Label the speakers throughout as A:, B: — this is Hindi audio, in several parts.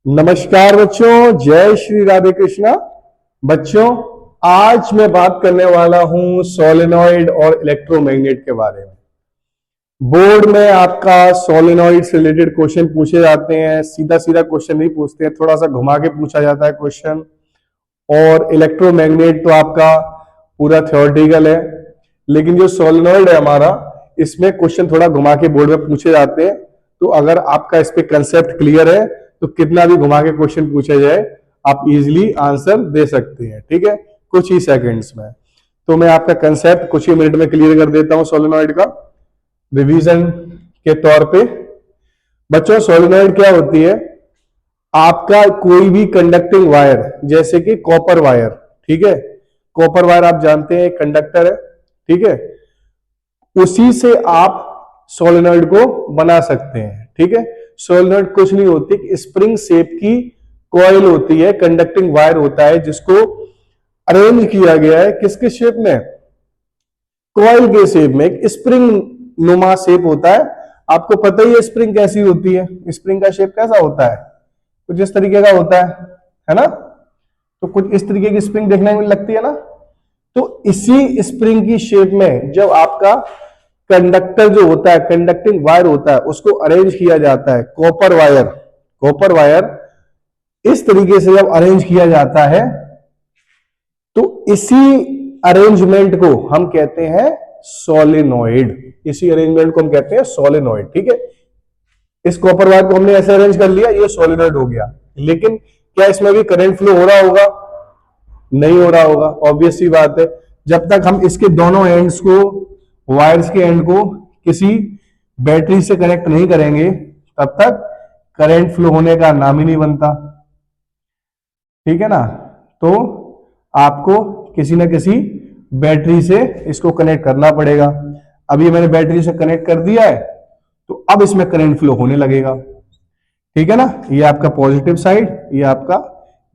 A: नमस्कार बच्चों, जय श्री राधे कृष्णा। बच्चों, आज मैं बात करने वाला हूं सोलेनॉइड और इलेक्ट्रोमैग्नेट के बारे में। बोर्ड में आपका सोलेनॉइड से रिलेटेड क्वेश्चन पूछे जाते हैं, सीधा सीधा क्वेश्चन नहीं पूछते हैं, थोड़ा सा घुमा के पूछा जाता है क्वेश्चन। और इलेक्ट्रोमैग्नेट तो आपका पूरा थ्योरेटिकल है, लेकिन जो सोलेनॉइड है हमारा, इसमें क्वेश्चन थोड़ा घुमा के बोर्ड में पूछे जाते हैं। तो अगर आपका इस पे कंसेप्ट क्लियर है तो कितना भी घुमा के क्वेश्चन पूछा जाए आप इजीली आंसर दे सकते हैं, ठीक है, कुछ ही सेकंड्स में। तो मैं आपका कंसेप्ट कुछ ही मिनट में क्लियर कर देता हूं सोलेनॉइड का रिवीजन के तौर पे। बच्चों, सोलेनॉइड क्या होती है? आपका कोई भी कंडक्टिंग वायर, जैसे कि कॉपर वायर, ठीक है, कॉपर वायर आप जानते हैं कंडक्टर है, ठीक है, उसी से आप सोलेनॉइड को बना सकते हैं, ठीक है। सोलेनॉइड कुछ नहीं होती, स्प्रिंग शेप की कॉइल होती है, कंडक्टिंग वायर होता है, जिसको अरेंज किया गया है किसके शेप में? कॉइल के शेप में, एक स्प्रिंग नुमा शेप होता है। आपको पता ही है स्प्रिंग कैसी होती है, स्प्रिंग का शेप कैसा होता है? कुछ इस तरीके का होता है ना। तो कुछ इस तरीके की स्प्रिंग देखने में लगती है ना। तो इसी स्प्रिंग की शेप में जब आपका कंडक्टर जो होता है, कंडक्टिंग वायर होता है, उसको अरेंज किया जाता है, कॉपर वायर, कॉपर वायर इस तरीके से जब अरेंज किया जाता है तो इसी अरेंजमेंट को हम कहते हैं सोलेनॉइड। इसी अरेंजमेंट को हम कहते हैं सोलेनॉइड, ठीक है। इस कॉपर वायर को हमने ऐसे अरेंज कर लिया, ये सोलेनॉइड हो गया। लेकिन क्या इसमें भी करंट फ्लो हो रहा होगा? नहीं हो रहा होगा, ऑब्वियस सी बात है। जब तक हम इसके दोनों एंड्स को, वायर्स के एंड को किसी बैटरी से कनेक्ट नहीं करेंगे, तब तक करंट फ्लो होने का नाम ही नहीं बनता, ठीक है ना। तो आपको किसी ना किसी बैटरी से इसको कनेक्ट करना पड़ेगा। अभी मैंने बैटरी से कनेक्ट कर दिया है, तो अब इसमें करंट फ्लो होने लगेगा, ठीक है ना। ये आपका पॉजिटिव साइड, ये आपका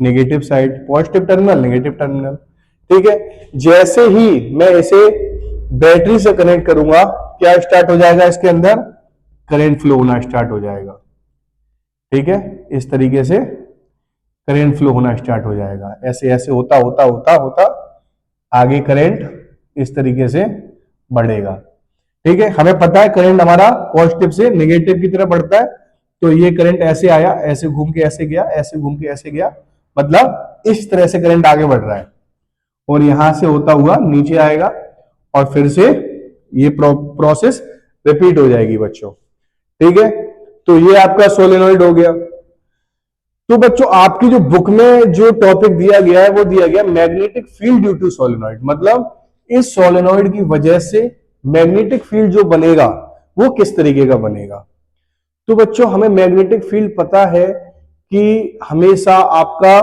A: negative side, positive terminal, negative terminal, ठीक है। जैसे ही मैं इसे बैटरी से कनेक्ट करूंगा, क्या स्टार्ट हो जाएगा? इसके अंदर करंट फ्लो होना स्टार्ट हो जाएगा, ठीक है। इस तरीके से करंट फ्लो होना स्टार्ट हो जाएगा। ऐसे ऐसे होता होता होता होता आगे करंट इस तरीके से बढ़ेगा, ठीक है। हमें पता है करंट हमारा पॉजिटिव से नेगेटिव की तरफ बढ़ता है। तो ये करंट ऐसे आया, ऐसे घूम के ऐसे गया, ऐसे घूम के ऐसे गया, मतलब इस तरह से करंट आगे बढ़ रहा है। और यहां से होता हुआ नीचे आएगा और फिर से ये प्रोसेस रिपीट हो जाएगी बच्चों, ठीक है। तो ये आपका सोलेनॉइड हो गया। तो बच्चों, आपकी जो बुक में जो टॉपिक दिया गया है वो दिया गया magnetic field due to solenoid, मतलब इस सोलेनॉइड की वजह से मैग्नेटिक फील्ड जो बनेगा वो किस तरीके का बनेगा। तो बच्चों, हमें मैग्नेटिक फील्ड पता है कि हमेशा आपका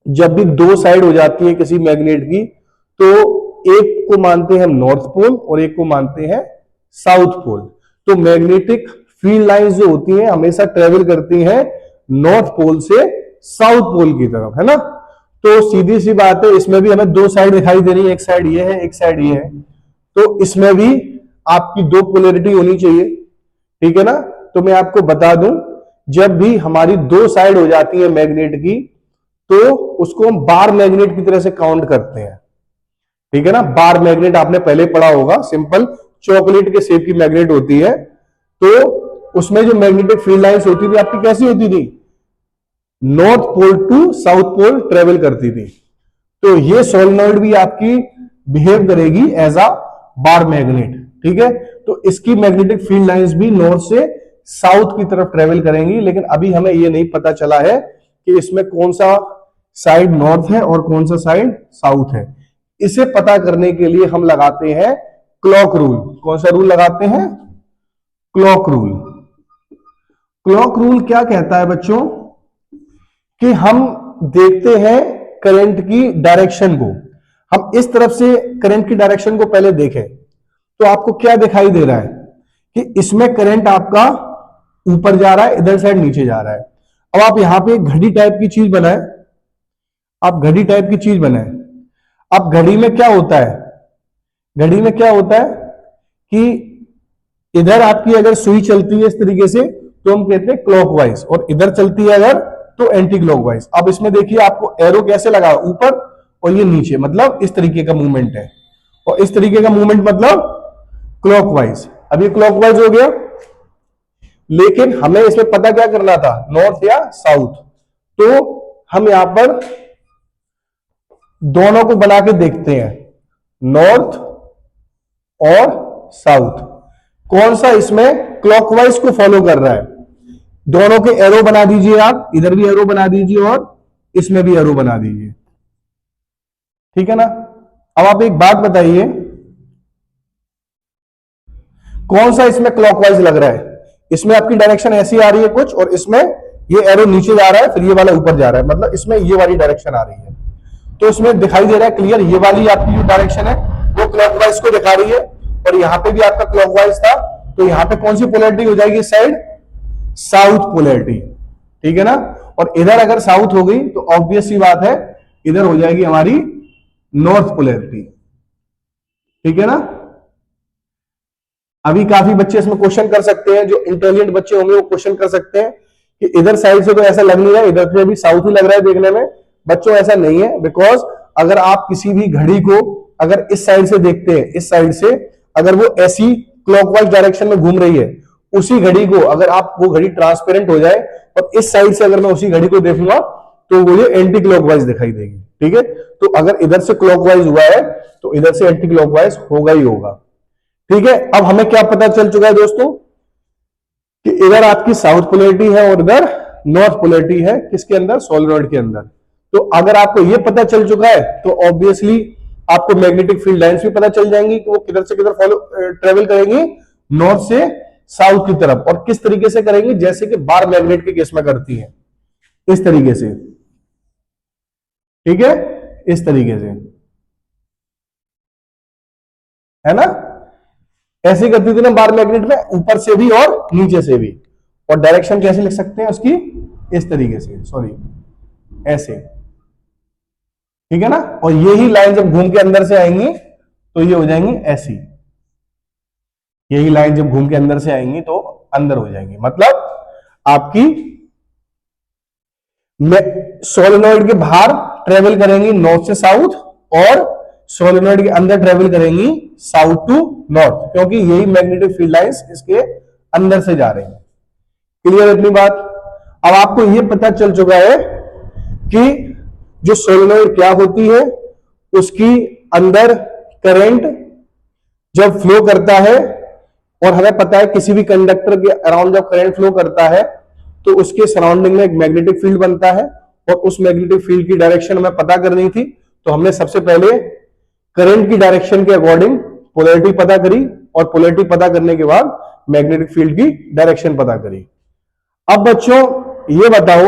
A: जब भी दो साइड हो जाती है किसी मैग्नेट की, तो एक को मानते हैं हम नॉर्थ पोल और एक को मानते हैं साउथ पोल। तो मैग्नेटिक फील्ड लाइंस जो होती हैं हमेशा ट्रेवल करती हैं नॉर्थ पोल से साउथ पोल की तरफ, है ना। तो सीधी सी बात है, इसमें भी हमें दो साइड दिखाई दे रही है, एक साइड ये है, एक साइड ये है। तो इसमें भी आपकी दो पोलैरिटी होनी चाहिए, ठीक है ना। तो मैं आपको बता दूं, जब भी हमारी दो साइड हो जाती है मैग्नेट की, तो उसको हम बार मैग्नेट की तरह से काउंट करते हैं, ठीक है ना। बार मैग्नेट आपने पहले पढ़ा होगा, सिंपल चॉकलेट के शेप की मैग्नेट होती है। तो उसमें जो मैग्नेटिक फील्ड लाइंस होती थी आपकी कैसी होती थी? North pole to south pole travel करती थी। तो ये सोलेनॉइड भी आपकी बिहेव करेगी एज अ बार मैग्नेट, ठीक है। तो इसकी मैग्नेटिक फील्ड लाइंस भी नॉर्थ से साउथ की तरफ ट्रेवल करेंगी। लेकिन अभी हमें यह नहीं पता चला है कि इसमें कौन सा साइड नॉर्थ है और कौन सा साइड साउथ है। इसे पता करने के लिए हम लगाते हैं क्लॉक रूल। कौन सा रूल लगाते हैं? Clock rule. क्लॉक रूल क्या कहता है बच्चों कि हम देखते हैं करंट की डायरेक्शन को। हम इस तरफ से करंट की डायरेक्शन को पहले देखें तो आपको क्या दिखाई दे रहा है कि इसमें करंट आपका ऊपर जा रहा है, इधर साइड नीचे जा रहा है। अब आप यहां पे एक घड़ी टाइप की चीज बनाए, आप घड़ी टाइप की चीज बनाए। अब घड़ी में क्या होता है? घड़ी में क्या होता है कि इधर आपकी अगर सुई चलती है इस तरीके से तो हम कहते हैं क्लॉकवाइज, और इधर चलती है अगर तो एंटी क्लॉकवाइज। अब इसमें देखिए आपको एरो कैसे लगा, ऊपर और ये नीचे, मतलब इस तरीके का मूवमेंट है, और इस तरीके का मूवमेंट मतलब क्लॉकवाइज। अब ये क्लॉकवाइज हो गया, लेकिन हमें इसमें पता क्या करना था, नॉर्थ या साउथ। तो हम यहां पर दोनों को बना के देखते हैं, नॉर्थ और साउथ, कौन सा इसमें क्लॉकवाइज को फॉलो कर रहा है। दोनों के एरो बना दीजिए, आप इधर भी एरो बना दीजिए और इसमें भी एरो बना दीजिए, ठीक है ना। अब आप एक बात बताइए, कौन सा इसमें क्लॉकवाइज लग रहा है। इसमें आपकी डायरेक्शन ऐसी आ रही है कुछ, और इसमें ये एरो नीचे जा रहा है, फिर ये वाला ऊपर जा रहा है, मतलब इसमें ये वाली डायरेक्शन आ रही है। तो इसमें दिखाई दे रहा है क्लियर, ये वाली आपकी जो डायरेक्शन है वो क्लॉकवाइज को दिखा रही है, और यहां पे भी आपका क्लॉकवाइज था, तो यहां पे कौन सी पोलैरिटी हो जाएगी, साइड साउथ पोलैरिटी, ठीक है ना। और इधर अगर साउथ हो गई तो ऑब्वियस सी बात है इधर हो जाएगी हमारी नॉर्थ पोलैरिटी, ठीक है ना। अभी काफी बच्चे इसमें क्वेश्चन कर सकते हैं, जो इंटेलिजेंट बच्चे होंगे वो क्वेश्चन कर सकते हैं कि इधर साइड से तो ऐसा लग नहीं रहा है, इधर से भी साउथ ही लग रहा है देखने में। बच्चों ऐसा नहीं है, बिकॉज अगर आप किसी भी घड़ी को अगर इस साइड से देखते हैं, इस साइड से अगर वो ऐसी क्लॉकवाइज डायरेक्शन में घूम रही है, उसी घड़ी को अगर आप वो घड़ी ट्रांसपेरेंट हो जाए और इस साइड से अगर मैं उसी घड़ी को देखूंगा तो वो ये एंटी क्लॉकवाइज दिखाई देगी, ठीक है। तो अगर इधर से क्लॉकवाइज हुआ है तो इधर से एंटी क्लॉकवाइज होगा ही होगा, ठीक है। अब हमें क्या पता चल चुका है दोस्तों कि इधर आपकी साउथ पोलैरिटी है और इधर नॉर्थ पोलैरिटी है, किसके अंदर, सोलेनॉइड के अंदर। तो अगर आपको यह पता चल चुका है तो ऑब्वियसली आपको मैग्नेटिक फील्ड लाइंस भी पता चल जाएंगी कि वो किधर से किधर फॉलो ट्रेवल करेंगी, नॉर्थ से साउथ की तरफ, और किस तरीके से करेंगी, जैसे कि बार मैग्नेट के केस में करती है, इस तरीके से, ठीक है, इस तरीके से, है ना। ऐसे करती थी ना बार मैग्नेट में, ऊपर से भी और नीचे से भी। और डायरेक्शन कैसे लिख सकते हैं उसकी, इस तरीके से, सॉरी ऐसे, ठीक है ना। और यही लाइन जब घूम के अंदर से आएंगी तो ये हो जाएंगी ऐसी, यही लाइन जब घूम के अंदर से आएंगी तो अंदर हो जाएंगी, मतलब आपकी सोलेनॉइड के बाहर ट्रेवल करेंगी नॉर्थ से साउथ, और सोलेनॉइड के अंदर ट्रेवल करेंगी साउथ टू नॉर्थ, क्योंकि यही मैग्नेटिक फील्ड लाइंस इसके अंदर से जा रही हैं। क्लियर इतनी बात। अब आपको यह पता चल चुका है कि जो सोलेनॉइड क्या होती है, उसकी अंदर करंट जब फ्लो करता है, और हमें पता है किसी भी कंडक्टर के अराउंड जब करंट फ्लो करता है तो उसके सराउंडिंग में एक मैग्नेटिक फील्ड बनता है, और उस मैग्नेटिक फील्ड की डायरेक्शन हमें पता करनी थी। तो हमने सबसे पहले करंट की डायरेक्शन के अकॉर्डिंग पोलैरिटी पता करी, और पोलैरिटी पता करने के बाद मैग्नेटिक फील्ड की डायरेक्शन पता करी। अब बच्चों ये बताओ,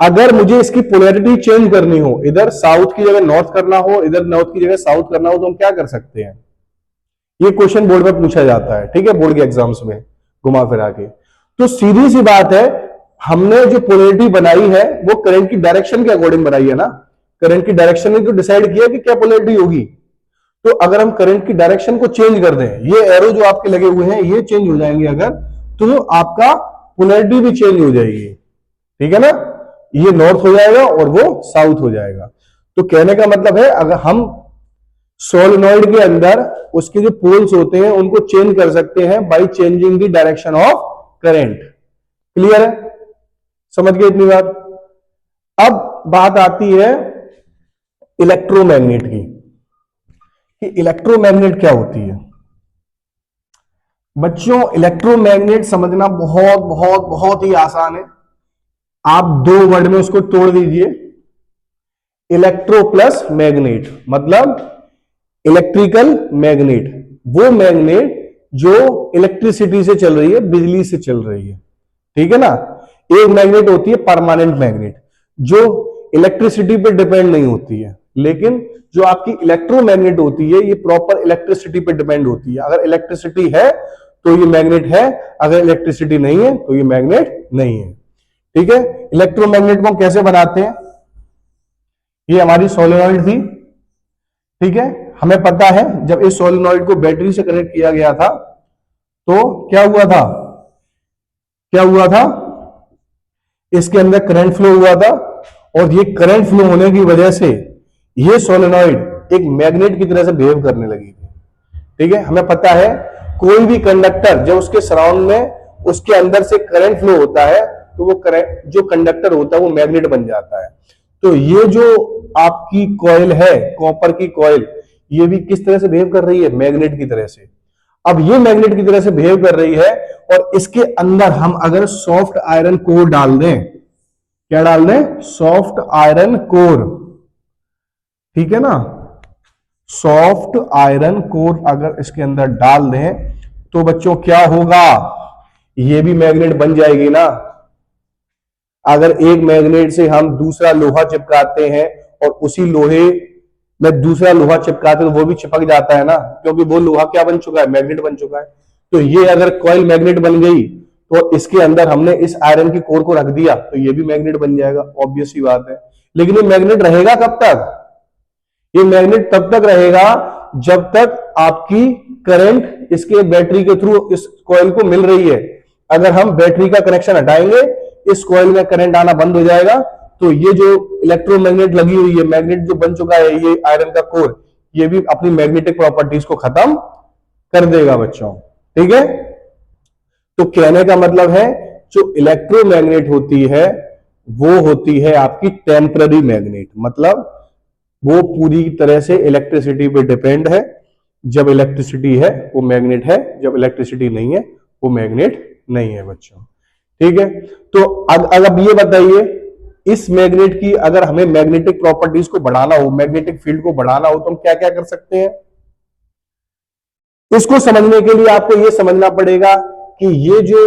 A: अगर मुझे इसकी पोलैरिटी चेंज करनी हो, इधर साउथ की जगह नॉर्थ करना हो, इधर नॉर्थ की जगह साउथ करना हो, तो हम क्या कर सकते हैं। ये क्वेश्चन बोर्ड में पूछा जाता है, ठीक है, बोर्ड के एग्जाम्स में घुमा फिरा के। तो सीधी सी बात है, हमने जो पोलैरिटी बनाई है वो करंट की डायरेक्शन के अकॉर्डिंग बनाई है ना। करंट की डायरेक्शन ने तो डिसाइड किया कि क्या पोलैरिटी होगी। तो अगर हम करंट की डायरेक्शन को चेंज कर दें, ये एरो जो आपके लगे हुए हैं ये चेंज हो जाएंगे अगर, तो आपका पोलैरिटी भी चेंज हो जाएगी, ठीक है ना। ये नॉर्थ हो जाएगा और वो साउथ हो जाएगा। तो कहने का मतलब है, अगर हम सोलेनॉइड के अंदर उसके जो पोल्स होते हैं उनको चेंज कर सकते हैं by changing the direction of current. Clear है, समझ गए इतनी बात। अब बात आती है इलेक्ट्रोमैग्नेट की, कि इलेक्ट्रोमैग्नेट क्या होती है। बच्चों इलेक्ट्रोमैग्नेट समझना बहुत बहुत बहुत ही आसान है। आप दो वर्ड में उसको तोड़ दीजिए, इलेक्ट्रो प्लस मैग्नेट, मतलब इलेक्ट्रिकल मैग्नेट, वो मैग्नेट जो इलेक्ट्रिसिटी से चल रही है, बिजली से चल रही है, ठीक है ना। एक मैग्नेट होती है परमानेंट मैग्नेट, जो इलेक्ट्रिसिटी पे डिपेंड नहीं होती है, लेकिन जो आपकी इलेक्ट्रोमैग्नेट होती है ये प्रॉपर इलेक्ट्रिसिटी पे डिपेंड होती है। अगर इलेक्ट्रिसिटी है तो ये मैग्नेट है, अगर इलेक्ट्रिसिटी नहीं है तो ये मैग्नेट नहीं है, ठीक है। इलेक्ट्रोमैग्नेट को हम कैसे बनाते हैं, ये हमारी सोलेनॉइड थी, ठीक है। हमें पता है जब इस सोलेनॉइड को बैटरी से कनेक्ट किया गया था तो क्या हुआ था, क्या हुआ था, इसके अंदर करंट फ्लो हुआ था, और ये करंट फ्लो होने की वजह से ये सोलेनॉइड एक मैग्नेट की तरह से बिहेव करने लगी थी। ठीक है, हमें पता है कोई भी कंडक्टर जब उसके सराउंड में उसके अंदर से करंट फ्लो होता है तो वो करंट, जो कंडक्टर होता है वो मैग्नेट बन जाता है। तो ये जो आपकी कॉइल है, कॉपर की कॉइल, ये भी किस तरह से बिहेव कर रही है? मैग्नेट की तरह से। अब ये मैग्नेट की तरह से बिहेव कर रही है, और इसके अंदर हम अगर सॉफ्ट आयरन कोर डाल दें, क्या डाल दें? सॉफ्ट आयरन कोर, ठीक है ना, सॉफ्ट आयरन कोर अगर इसके अंदर डाल दें तो बच्चों क्या होगा? ये भी मैग्नेट बन जाएगी ना। अगर एक मैग्नेट से हम दूसरा लोहा चिपकाते हैं और उसी लोहे में दूसरा लोहा चिपकाते हैं तो वो भी चिपक जाता है ना, क्योंकि वो लोहा क्या बन चुका है? मैग्नेट बन चुका है। तो ये अगर कॉइल मैग्नेट बन गई तो इसके अंदर हमने इस आयरन की कोर को रख दिया तो ये भी मैग्नेट बन जाएगा, ऑब्वियस सी बात है। लेकिन ये मैग्नेट रहेगा कब तक? ये मैग्नेट तब तक रहेगा जब तक आपकी करंट इसके बैटरी के थ्रू इस कॉइल को मिल रही है। अगर हम बैटरी का कनेक्शन हटाएंगे, इस कॉइल में करंट आना बंद हो जाएगा, तो ये जो इलेक्ट्रोमैग्नेट लगी हुई है, मैग्नेट जो बन चुका है ये आयरन का कोर, ये भी अपनी मैग्नेटिक प्रॉपर्टीज को खत्म कर देगा बच्चों। ठीक है, तो कहने का मतलब है जो इलेक्ट्रोमैग्नेट होती है वो होती है आपकी टेम्पररी मैग्नेट, मतलब वो पूरी तरह से इलेक्ट्रिसिटी पे डिपेंड है। जब इलेक्ट्रिसिटी है वो मैग्नेट है, जब इलेक्ट्रिसिटी नहीं है वो मैग्नेट नहीं है बच्चों। ठीक है, तो अब ये बताइए, इस मैग्नेट की अगर हमें मैग्नेटिक प्रॉपर्टीज को बढ़ाना हो, मैग्नेटिक फील्ड को बढ़ाना हो, तो हम क्या क्या कर सकते हैं? इसको समझने के लिए आपको यह समझना पड़ेगा कि ये जो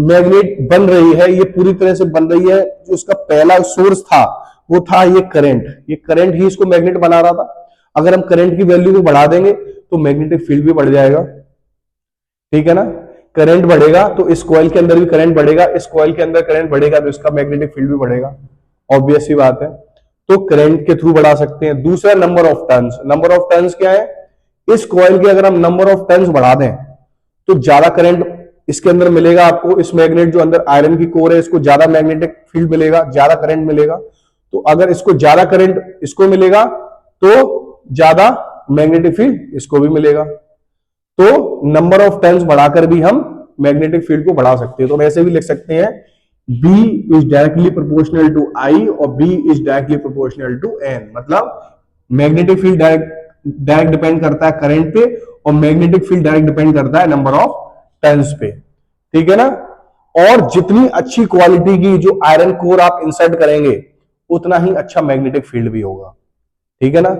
A: मैग्नेट बन रही है ये पूरी तरह से बन रही है, जो उसका पहला सोर्स था वो था ये करंट। ये करंट ही इसको मैग्नेट बना रहा था। अगर हम करंट की वैल्यू को बढ़ा देंगे तो मैग्नेटिक फील्ड भी बढ़ जाएगा। ठीक है ना, करंट बढ़ेगा तो इस कॉइल के अंदर भी करंट बढ़ेगा, इस कॉइल के अंदर करंट बढ़ेगा तो इसका मैग्नेटिक फील्ड भी बढ़ेगा, ऑब्वियस सी बात है। तो करंट के थ्रू बढ़ा सकते हैं। दूसरा number of turns. Number of turns क्या है? इस कॉइल के अगर हम नंबर ऑफ टर्न्स बढ़ा दें तो ज्यादा करंट इसके अंदर मिलेगा आपको। इस मैग्नेट जो अंदर आयरन की कोर है इसको ज्यादा मैग्नेटिक फील्ड मिलेगा, ज्यादा करंट मिलेगा। तो अगर इसको ज्यादा करंट इसको मिलेगा तो ज्यादा मैग्नेटिक फील्ड इसको भी मिलेगा। तो नंबर ऑफ टर्न्स बढ़ाकर भी हम मैग्नेटिक फील्ड को बढ़ा सकते हैं। तो वैसे भी लिख सकते हैं B is directly proportional to I और B is directly proportional to N। मतलब मैग्नेटिक फील्ड डायरेक्ट डिपेंड करता है करंट पे और मैग्नेटिक फील्ड डायरेक्ट डिपेंड करता है नंबर ऑफ टर्न्स पे। ठीक है ना, और जितनी अच्छी क्वालिटी की जो आयरन कोर आप इंसर्ट करेंगे उतना ही अच्छा मैग्नेटिक फील्ड भी होगा। ठीक है ना,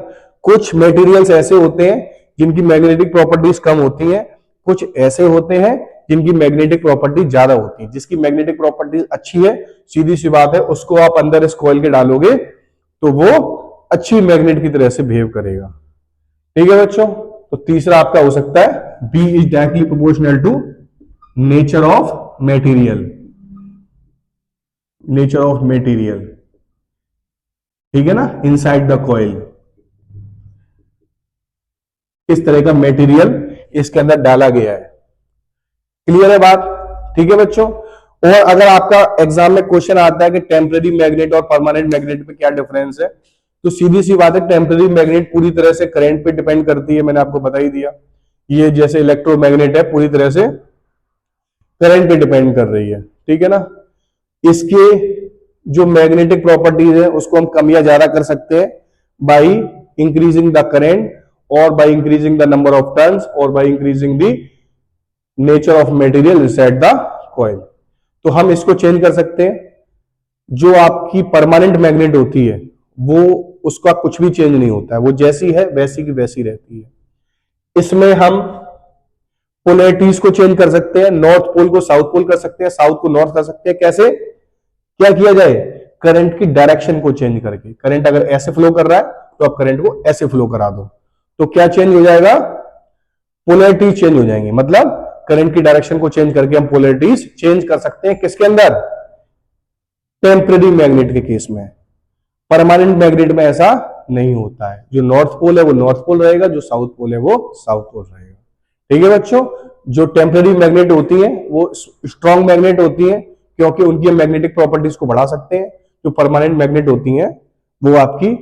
A: कुछ मटेरियल्स ऐसे होते हैं जिनकी मैग्नेटिक प्रॉपर्टीज कम होती हैं, कुछ ऐसे होते हैं जिनकी मैग्नेटिक प्रॉपर्टी ज्यादा होती है। जिसकी मैग्नेटिक प्रॉपर्टी अच्छी है, सीधी सी बात है, उसको आप अंदर इस कॉइल के डालोगे तो वो अच्छी मैग्नेट की तरह से बिहेव करेगा। ठीक है बच्चों, तो तीसरा आपका हो सकता है B is directly proportional to nature of material. Nature of material, ठीक है ना, इनसाइड द कॉइल। किस तरह का मेटीरियल इसके अंदर डाला गया है। क्लियर है बात? ठीक है बच्चों। और अगर आपका एग्जाम में क्वेश्चन आता है कि टेम्पररी मैग्नेट और परमानेंट मैग्नेट में क्या डिफरेंस है, तो सीधी सी बात है, टेम्पररी मैग्नेट पूरी तरह से करंट पे डिपेंड करती है, मैंने आपको बता ही दिया। ये जैसे इलेक्ट्रोमैग्नेट है पूरी तरह से करंट पे डिपेंड कर रही है। ठीक है ना, इसके जो मैग्नेटिक प्रॉपर्टीज है उसको हम कम या ज्यादा कर सकते हैं बाई इंक्रीजिंग द करंट और by increasing the number of turns और by increasing the nature of material inside the coil. तो हम इसको चेंज कर सकते हैं। जो आपकी परमानेंट मैग्नेट होती है वो उसका कुछ भी चेंज नहीं होता है, वो जैसी है वैसी की वैसी रहती है। इसमें हम पोलैरिटीज को चेंज कर सकते हैं, नॉर्थ पोल को साउथ पोल कर सकते हैं, साउथ को नॉर्थ कर सकते हैं। कैसे, क्या किया जाए? करंट की डायरेक्शन को चेंज करके। करंट अगर ऐसे फ्लो कर रहा है तो आप करंट को ऐसे फ्लो करा दो, तो क्या चेंज हो जाएगा? पोलैरिटी चेंज हो जाएंगी। मतलब करंट की डायरेक्शन को चेंज करके हम पोलैरिटीज चेंज कर सकते हैं। किसके अंदर? टेम्पररी मैग्नेट के केस में। परमानेंट मैग्नेट में ऐसा नहीं होता है। जो नॉर्थ पोल है वो नॉर्थ पोल रहेगा, जो साउथ पोल है वो साउथ पोल रहेगा। ठीक है बच्चों, जो टेम्पररी मैग्नेट होती है वो स्ट्रॉन्ग मैग्नेट होती है, क्योंकि उनकी मैग्नेटिक प्रॉपर्टीज को बढ़ा सकते हैं। जो परमानेंट मैग्नेट होती हैं वो आपकी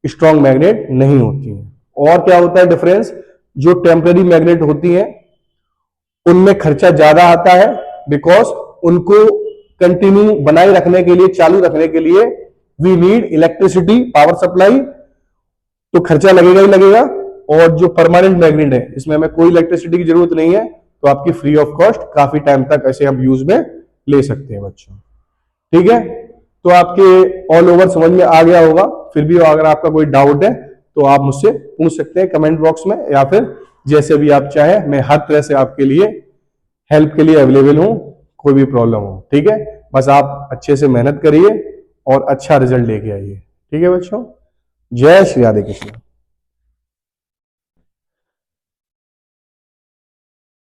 A: स्ट्रॉन्ग मैग्नेट नहीं होती हैं। और क्या होता है डिफरेंस, जो टेम्पररी मैग्नेट होती हैं उनमें खर्चा ज्यादा आता है, बिकॉज उनको कंटिन्यू बनाए रखने के लिए, चालू रखने के लिए we need electricity, power supply, तो खर्चा लगेगा ही लगेगा। और जो परमानेंट मैग्नेट है इसमें हमें कोई इलेक्ट्रिसिटी की जरूरत नहीं है, तो आपकी फ्री ऑफ कॉस्ट काफी टाइम तक ऐसे हम यूज में ले सकते हैं बच्चों। ठीक है, तो आपके ऑल ओवर समझ में आ गया होगा। फिर भी अगर आपका कोई डाउट है तो आप मुझसे पूछ सकते हैं कमेंट बॉक्स में, या फिर जैसे भी आप चाहें, मैं हर तरह से आपके लिए हेल्प के लिए अवेलेबल हूं, कोई भी प्रॉब्लम हो। ठीक है, बस आप अच्छे से मेहनत करिए और अच्छा रिजल्ट लेके आइए। ठीक है बच्चों, जय श्री राधे कृष्ण।